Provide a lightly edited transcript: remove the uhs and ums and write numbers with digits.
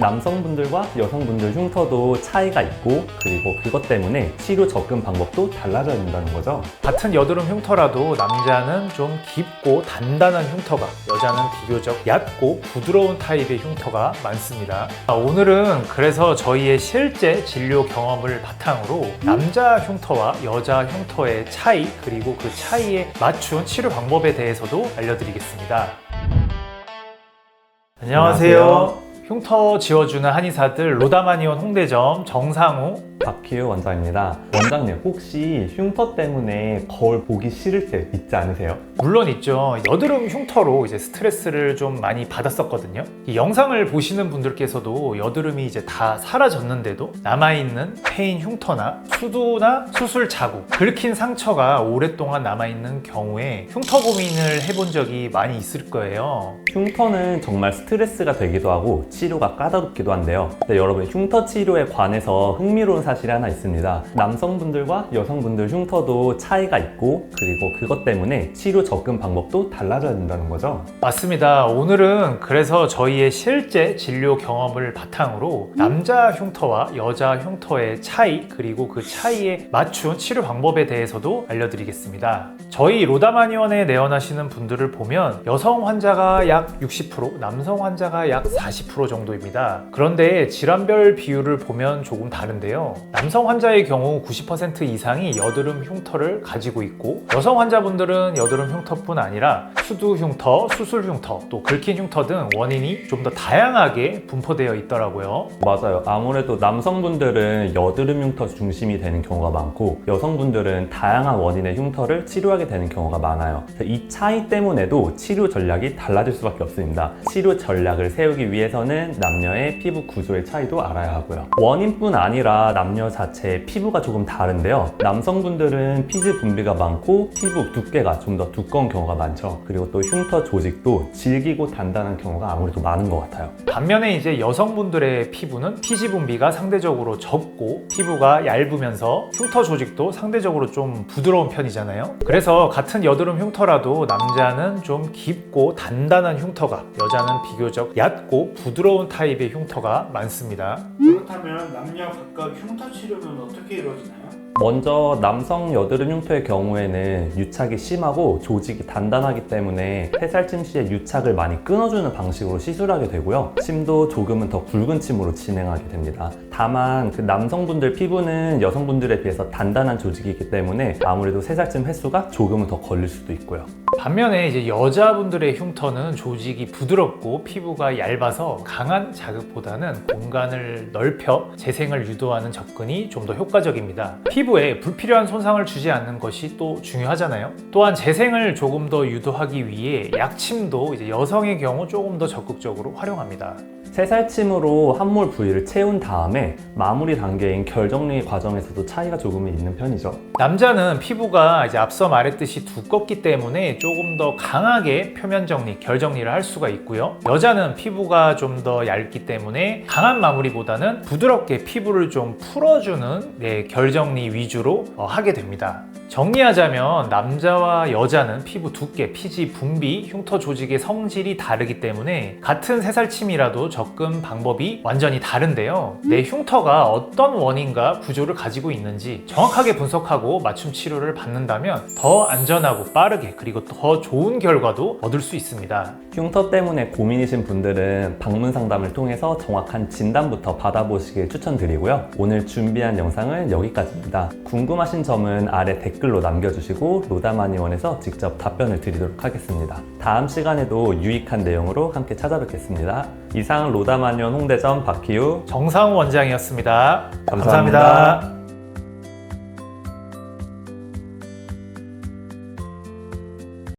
남성분들과 여성분들 흉터도 차이가 있고 그리고 그것 때문에 치료 접근 방법도 달라져야 된다는 거죠. 같은 여드름 흉터라도 남자는 좀 깊고 단단한 흉터가, 여자는 비교적 얕고 부드러운 타입의 흉터가 많습니다. 오늘은 그래서 저희의 실제 진료 경험을 바탕으로 남자 흉터와 여자 흉터의 차이, 그리고 그 차이에 맞춘 치료 방법에 대해서도 알려드리겠습니다. 안녕하세요. 흉터 지워주는 한의사들 로다마니온 홍대점 정상우, 박희우 원장입니다. 원장님, 혹시 흉터 때문에 거울 보기 싫을 때 있지 않으세요? 물론 있죠. 여드름 흉터로 이제 스트레스를 좀 많이 받았었거든요. 이 영상을 보시는 분들께서도 여드름이 이제 다 사라졌는데도 남아있는 패인 흉터나 수두나 수술 자국, 긁힌 상처가 오랫동안 남아있는 경우에 흉터 고민을 해본 적이 많이 있을 거예요. 흉터는 정말 스트레스가 되기도 하고 치료가 까다롭기도 한데요. 근데 여러분, 흉터 치료에 관해서 흥미로운 사실이 하나 있습니다. 남성분들과 여성분들 흉터도 차이가 있고 그리고 그것 때문에 치료 접근 방법도 달라져야 된다는 거죠. 맞습니다. 오늘은 그래서 저희의 실제 진료 경험을 바탕으로 남자 흉터와 여자 흉터의 차이, 그리고 그 차이에 맞춘 치료 방법에 대해서도 알려드리겠습니다. 저희 로다마니원에 내원하시는 분들을 보면 여성 환자가 약 60%, 남성 환자가 약 40% 정도입니다. 그런데 질환별 비율을 보면 조금 다른데요. 남성 환자의 경우 90% 이상이 여드름 흉터를 가지고 있고, 여성 환자분들은 여드름 흉터뿐 아니라 수두 흉터, 수술 흉터, 또 긁힌 흉터 등 원인이 좀 더 다양하게 분포되어 있더라고요. 맞아요. 아무래도 남성분들은 여드름 흉터 중심이 되는 경우가 많고 여성분들은 다양한 원인의 흉터를 치료하게 되는 경우가 많아요. 이 차이 때문에도 치료 전략이 달라질 수밖에 없습니다. 치료 전략을 세우기 위해서는 남녀의 피부 구조의 차이도 알아야 하고요. 원인뿐 아니라 남녀 자체의 피부가 조금 다른데요. 남성분들은 피지 분비가 많고 피부 두께가 좀 더 두꺼운 경우가 많죠. 그리고 또 흉터 조직도 질기고 단단한 경우가 아무래도 많은 것 같아요. 반면에 이제 여성분들의 피부는 피지 분비가 상대적으로 적고 피부가 얇으면서 흉터 조직도 상대적으로 좀 부드러운 편이잖아요. 그래서 같은 여드름 흉터라도 남자는 좀 깊고 단단한 흉터가, 여자는 비교적 얕고 부드러운 타입의 흉터가 많습니다. 그렇다면 남녀 각각 흉터 치료는 어떻게 이루어지나요? 먼저 남성 여드름 흉터의 경우에는 유착이 심하고 조직이 단단하기 때문에 새살침 시에 유착을 많이 끊어주는 방식으로 시술하게 되고요. 침도 조금은 더 굵은 침으로 진행하게 됩니다. 다만 그 남성분들 피부는 여성분들에 비해서 단단한 조직이기 때문에 아무래도 새살침 횟수가 조금은 더 걸릴 수도 있고요. 반면에 이제 여자분들의 흉터는 조직이 부드럽고 피부가 얇아서 강한 자극보다는 공간을 넓혀 재생을 유도하는 접근이 좀 더 효과적입니다. 피부에 불필요한 손상을 주지 않는 것이 또 중요하잖아요. 또한 재생을 조금 더 유도하기 위해 약침도 이제 여성의 경우 조금 더 적극적으로 활용합니다. 새살침으로 함몰 부위를 채운 다음에 마무리 단계인 결정리 과정에서도 차이가 조금은 있는 편이죠. 남자는 피부가 이제 앞서 말했듯이 두껍기 때문에 조금 더 강하게 표면 정리, 결 정리를 할 수가 있고요. 여자는 피부가 좀 더 얇기 때문에 강한 마무리보다는 부드럽게 피부를 좀 풀어주는 결 정리 위주로 하게 됩니다. 정리하자면 남자와 여자는 피부 두께, 피지 분비, 흉터 조직의 성질이 다르기 때문에 같은 새살침이라도 접근 방법이 완전히 다른데요. 내 흉터가 어떤 원인과 구조를 가지고 있는지 정확하게 분석하고 맞춤 치료를 받는다면 더 안전하고 빠르게, 그리고 더 좋은 결과도 얻을 수 있습니다. 흉터 때문에 고민이신 분들은 방문 상담을 통해서 정확한 진단부터 받아보시길 추천드리고요. 오늘 준비한 영상은 여기까지입니다. 궁금하신 점은 아래 댓글로 남겨주시고 로다마니원에서 직접 답변을 드리도록 하겠습니다. 다음 시간에도 유익한 내용으로 함께 찾아뵙겠습니다. 이상 로다마니원 홍대점 박희우 정상우 원장이었습니다. 감사합니다.